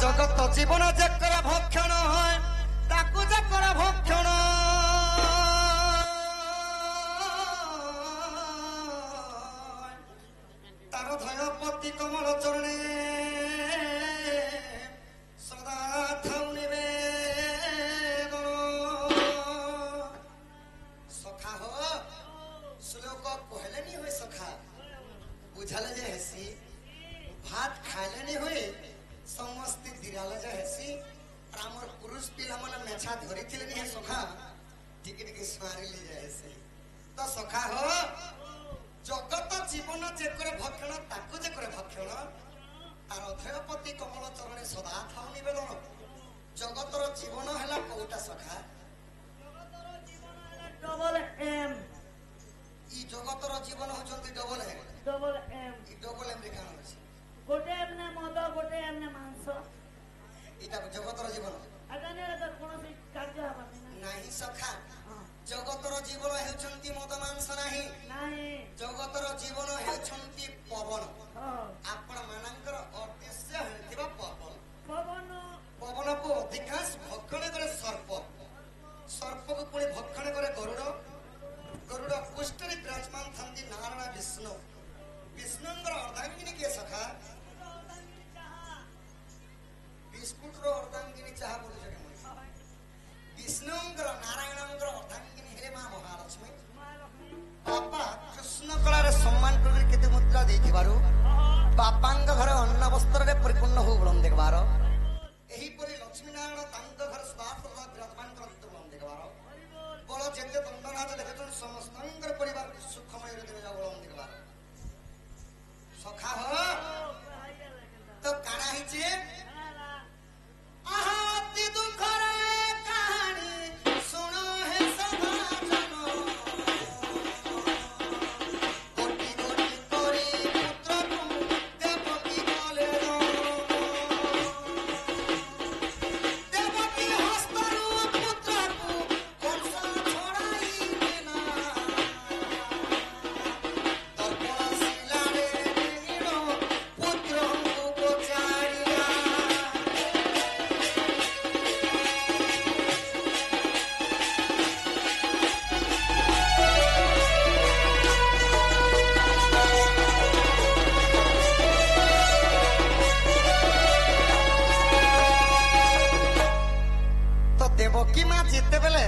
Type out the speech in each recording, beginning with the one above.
জগত জীবন যে করা ভক্ষণ হয় তাকু যে করা ভক্ষণ তার ধয়পতি কমল চরণে সদা থাউ নেবে সখা হো শ্লোক কহলে নি হয়ে সখা বুঝালে যে হেসি ভাত খাইলে নি হয়ে ସମସ୍ତେ ଦିରାଲେ ଯେ ହେସି ଆମର ପୁରୁଷ ପିଲାମାନେ ମେଛା ଧରିଥିଲେ ନି ସଖା ଟିକେ ଟିକେ ସ୍ମାରିଲେ ଯେ ହେସି ତ ସଖା ହୋ ଜଗତ ଜୀବନ ଯେ କରେ ଭକ୍ଷଣ ତାକୁ ଯେ କରେ ଭକ୍ଷଣ ତାର ଅଧୟପତି କମଳ ଚରଣେ ସଦା ଥାଉ ନିବେଦନ ଜଗତର ଜୀବନ ହେଲା କୋଉଟା ସଖା ଡବଲ ଏମ୍ ଇ ଜଗତର ଜୀବନ ହଉଛନ୍ତି double M E double M ରେ କାଣ ଅଛି गोटे एमने मद गोटे एमने मांस এটা জগতর জীবন আগানে তো কোনসি কার্য হবানি নাই সখা জগতর জীবন হেউছন্তি মদ মাংস নাই নাই জগতর জীবন হেউছন্তি পবন আপন মানଙ୍କର উদ্দেশ্য হেতিবা পবন পবন পবনକୁ ଅଧିକାଂଶ ଭକ୍ଷଣ କରେ ସର୍ପ ସର୍ପକୁ ପୁଣି ଭକ୍ଷଣ କରେ ଗରୁଡ଼ ଗରୁଡ଼ କୁଷ୍ଠରେ ବିରାଜମାନ ଥାନ୍ତି ନାରାୟଣ ବିଷ୍ଣୁ ବିଷ୍ଣୁଙ୍କର ଅର୍ଦ୍ଧାଙ୍ଗିନୀ କିଏ ସଖା ବିସ୍କୁଟର ଅର୍ଦ୍ଧାଙ୍ଗିନୀ ଚାହା ବୋଲୁଛ ବିଷ୍ଣୁଙ୍କର ନାରାୟଣଙ୍କର ଅର୍ଦ୍ଧାଙ୍ଗିନୀ ହେଲେ ମା ମହାଲକ୍ଷ୍ମୀ ବାପା କୃଷ୍ଣ କଳାରେ ସମ୍ମାନ କରି କେତେ ମୁଦ୍ରା ଦେଇଥିବାରୁ ବାପାଙ୍କ ଘରେ ଅନ୍ନ ବସ୍ତ୍ରରେ ପରିପୂର୍ଣ୍ଣ ହଉ ବଳନ ଦେଖିବାର ଏହିପରି ଲକ୍ଷ୍ମୀ ନାରାୟଣ ତାଙ୍କ ଘରେ ସଦାସର୍ବଦା ବିରାଜମାନ କରନ୍ତି ବଳନ ଦେଖିବାର ବଳ ଯେତେ ଦଣ୍ଡନାଥ ଦେଖୁଛନ୍ତି ସମସ୍ତଙ୍କର ପରିବାର ସୁଖମୟ ଦେବେ ବଳନ ଦେଖିବାର ସଖା ହୋ ତ କାଣା ହେଇଛି ଆହାତି ଦୁଃଖର କାହାଣୀ ଶୁଣ ହେ ସଭାଜନ କୋଟି କୋଟି କରି ପୁତ୍ରକୁ ଦେବକୀ କଲେ ଦେବକୀ ହସ୍ତରୁ ପୁତ୍ରକୁ କଂସ ଛଡ଼ାଇଲେ ନା ଦର୍ପଣ ଶିଳାରେ ପୁତ୍ରଙ୍କୁ ପଚାରିଲା ତ ଦେବକୀ ମା ଯେତେବେଳେ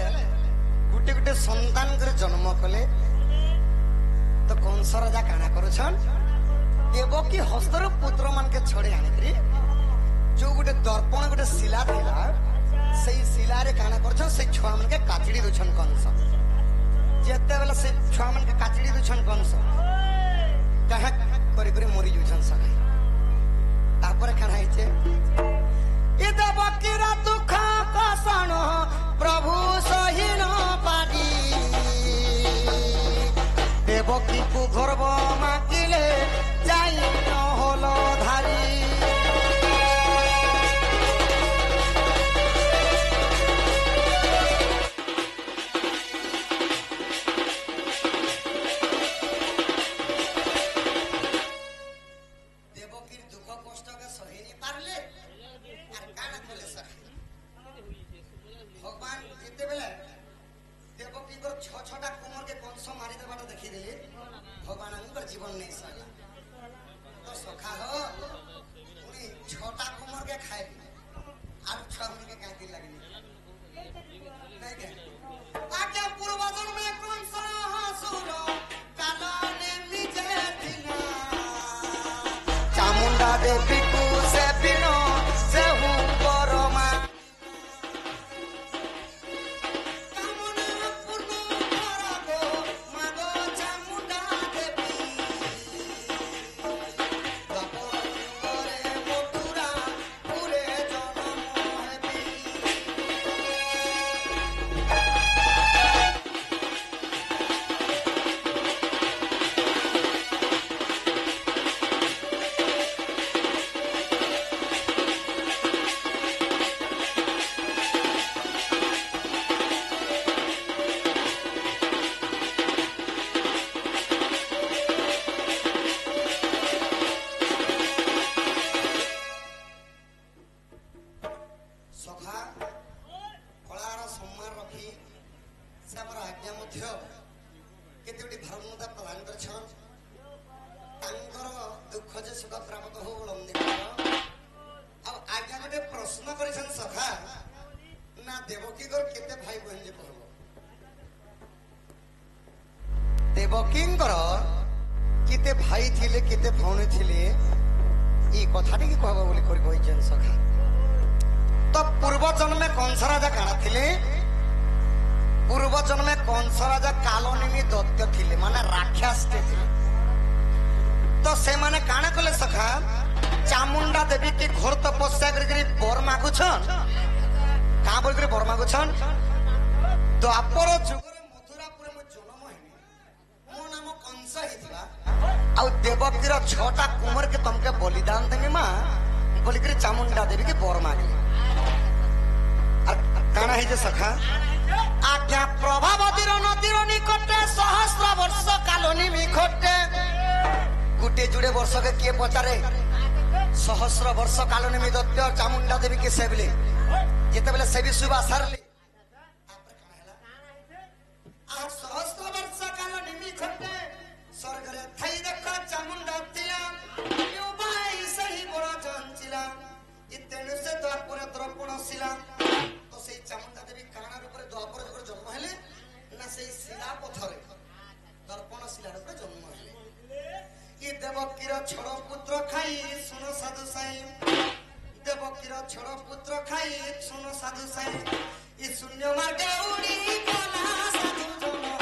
ଗୋଟେ ଗୋଟେ ସନ୍ତାନ କରି ଜନ୍ମ କଲେ ତ କଂସ ରାଜା କାଣା କରୁଛନ୍ ଦେବକୀ ହସ୍ତରୁ ପୁତ୍ର ମାନକେ ଛଡେଇ ଆଣିକରି ଯୋଉ ଗୋଟେ ଦର୍ପଣ ଗୋଟେ ଶିଲା ଥିଲା ସେଇ ଶିଲାରେ କାଣା କରୁଛନ୍ ସେଇ ଛୁଆ ମାନକେ କାଚିଡି ଦଉଛନ୍ କଂସ ଯେତେବେଳେ ସେ ଛୁଆ ମାନକେ କାଚିଡି ଦଉଛନ୍ କଂସ କାହା କରି କରି ମରି ଯାଉଛନ୍ ସକାଳେ ତାପରେ କାଣା ହେଇଛେ ଏ ଦେବକୀର ଦୁଃଖ କଷଣ ପ୍ରଭୁ ସହି ନ ପାରି ଦେବକୀକୁ ଗର୍ବ ମାଗିଲେ ଯାଇ ନହଲ ଧାରି ଦେବକୀର ଦୁଃଖ କଷ୍ଟକେ ସହି ନି ପାରଲେ আর কানা কলে সখী ভগবান যেতেবেলে দেবকীর ছটা কোমরকে কংস মারি দেবাটা দেখি দিলে ভগবান আমার জীবন নেই সারা তো সখা হো উনি ছটা কোমরকে খাইলি আর ছমকে কাঁদি লাগলি দেখে আগে পূর্ব জন্মে কংস হাসুর কাননে নিজে দিনা চামুন্ডা দেবী কু সে বিনো সে হু পরমা ମଧ୍ୟ କେତେ ଗୋଟେ ଧର୍ମତା ପ୍ରଦାନ କରିଛନ୍ତି ତାଙ୍କର ଦୁଃଖ ଯେ ସୁଖ ପ୍ରାପ୍ତ ହଉ ଆଉ ଆଜ୍ଞା ଗୋଟେ ପ୍ରଶ୍ନ କରିଛନ୍ତି ସଖା ନା ଦେବକୀଙ୍କର କେତେ ଭାଇ ବହିନ ଯେ କହିବ ଦେବକୀଙ୍କର କେତେ ଭାଇ ଥିଲେ କେତେ ଭଉଣୀ ଥିଲେ এই কথাটি কি কহব বলি করি কইছেন সখা তো পূর্ব জন্মে কংস রাজা কারা থিলে পূর্ব জন্মে কংস রাজা কালনেমী দৈত্য থিলে মানে রাক্ষসটে থিলে তো সে মানে কানা কলে সখা চামুন্ডা দেবী কি ঘোর তপস্যা করি বর মাগুছন কা বলি করে বর মাগুছন দ্বাপর যুগরে মথুরাপুরে মো জন্ম হেনি মো নাম কংস হেতিবা ଆଉ ଦେବକୀର 6ଟା କୁମର କେ ତମକେ ବଳିଦାନ ଦେମି ମା ବୋଲିକରି ଚାମୁଣ୍ଡା ଦେବୀ କି ବର ମାଗିଲେ କାଣା ହେଇଛେ ସଖା ଆଜ୍ଞା ପ୍ରଭାବତୀର ନଦୀର ନିକଟେ ସହସ୍ର ବର୍ଷ କାଲନି ନିକଟେ ଗୋଟିଏ ଯୁଡେ ବର୍ଷକେ କିଏ ପଚାରେ ସହସ୍ର ବର୍ଷ କାଲନି ଦୈତ୍ୟ ଚାମୁଣ୍ଡା ଦେବୀ କେ ସେବିଲେ ଯେତେବେଳେ ସେବି ସୁବା ସାରିଲେ ସହସ୍ର ବର୍ଷ କାଲନି ନିକଟେ ସ୍ୱର୍ଗରେ ଥାଇ ଦେଖ ଚାମୁଣ୍ଡା ଥିଲା ଭାଇ ସେହି ବଡ଼ ଚଞ୍ଚିଲା ତେଣୁ ସେ ଦ୍ୱାପର ଦ୍ରପଣ ଶିଲା ତ ସେଇ ଚାମୁଣ୍ଡା ଦେବୀ କାଣା ରୂପରେ ଦ୍ୱାପର ଯୁଗରେ ଜନ୍ମ ହେଲେ ନା ସେଇ ଶିଳା ପଥରେ ଦର୍ପଣ ଶିଳା ରୂପରେ ଜନ୍ମ ହେଲେ ଇ ଦେବକୀର ଛଡ଼ ପୁତ୍ର ଖାଇ ଶୁଣ ସାଧୁ ସାଇ ଦେବକୀର ଛଡ଼ ପୁତ୍ର ଖାଇ ଶୁଣ ସାଧୁ ସାଇ ଇ ଶୂନ୍ୟ ମାର୍ଗେ ଉଡ଼ି ଗଲା ସାଧୁ ଜନ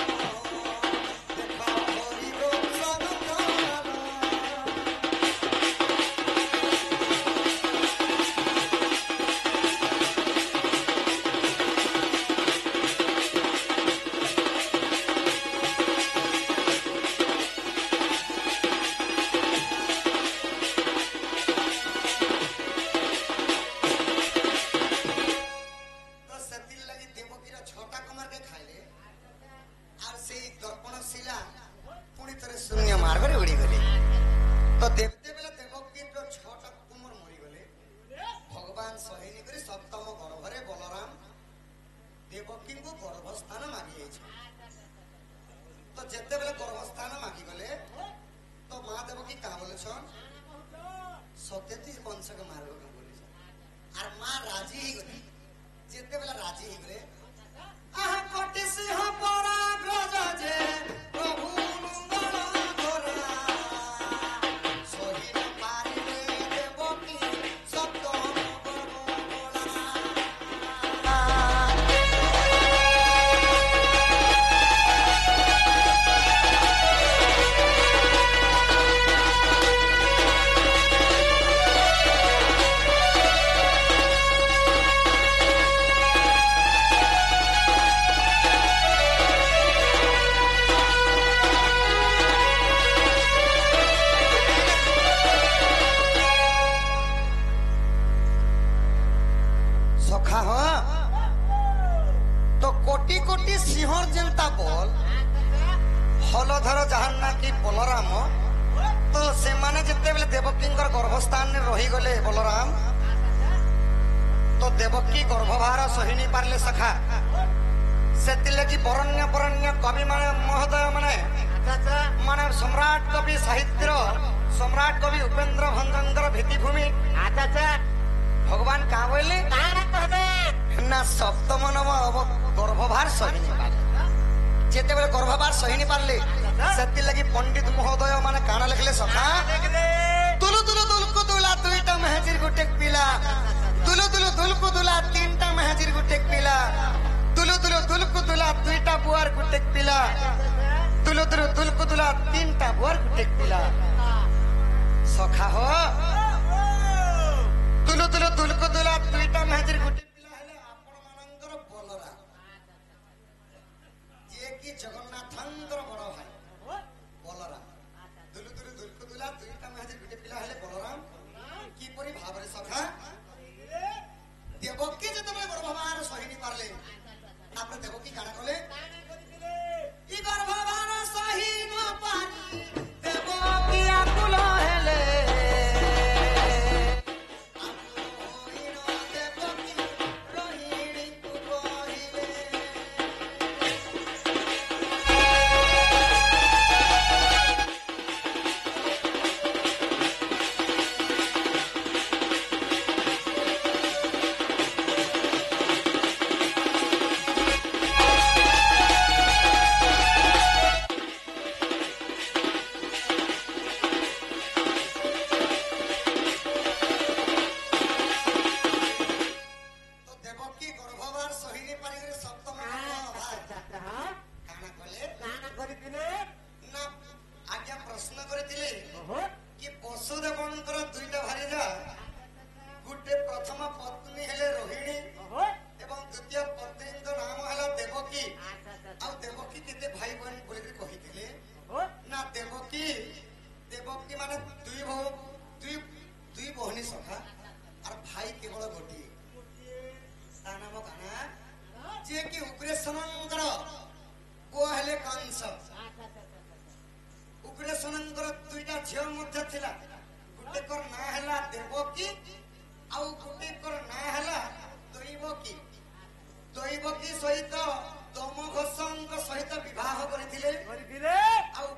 प्रथम पत्नी हेले रोहिणी ओहो एवं द्वितीय पत्नी नाम है देवकी अच्छा आ देवकी केते भाई बहन बोल कही ओहो ना देवकी देवकी माने दुई बहनी सखा और भाई केवल गोटे ता नाम काना जे कि उग्रेश्वरंकर पुआ हेले कंस उग्रेश्वरंकर दुईटा झील मध्य थिला गुटे कर ना हैला देवकी आउ गुटे कर ना हैला दैवकी दैवकी सहित दमघोषଙ୍କ ସହିତ ବିବାହ କରିଥିଲେ କରିଥିଲେ ଆଉ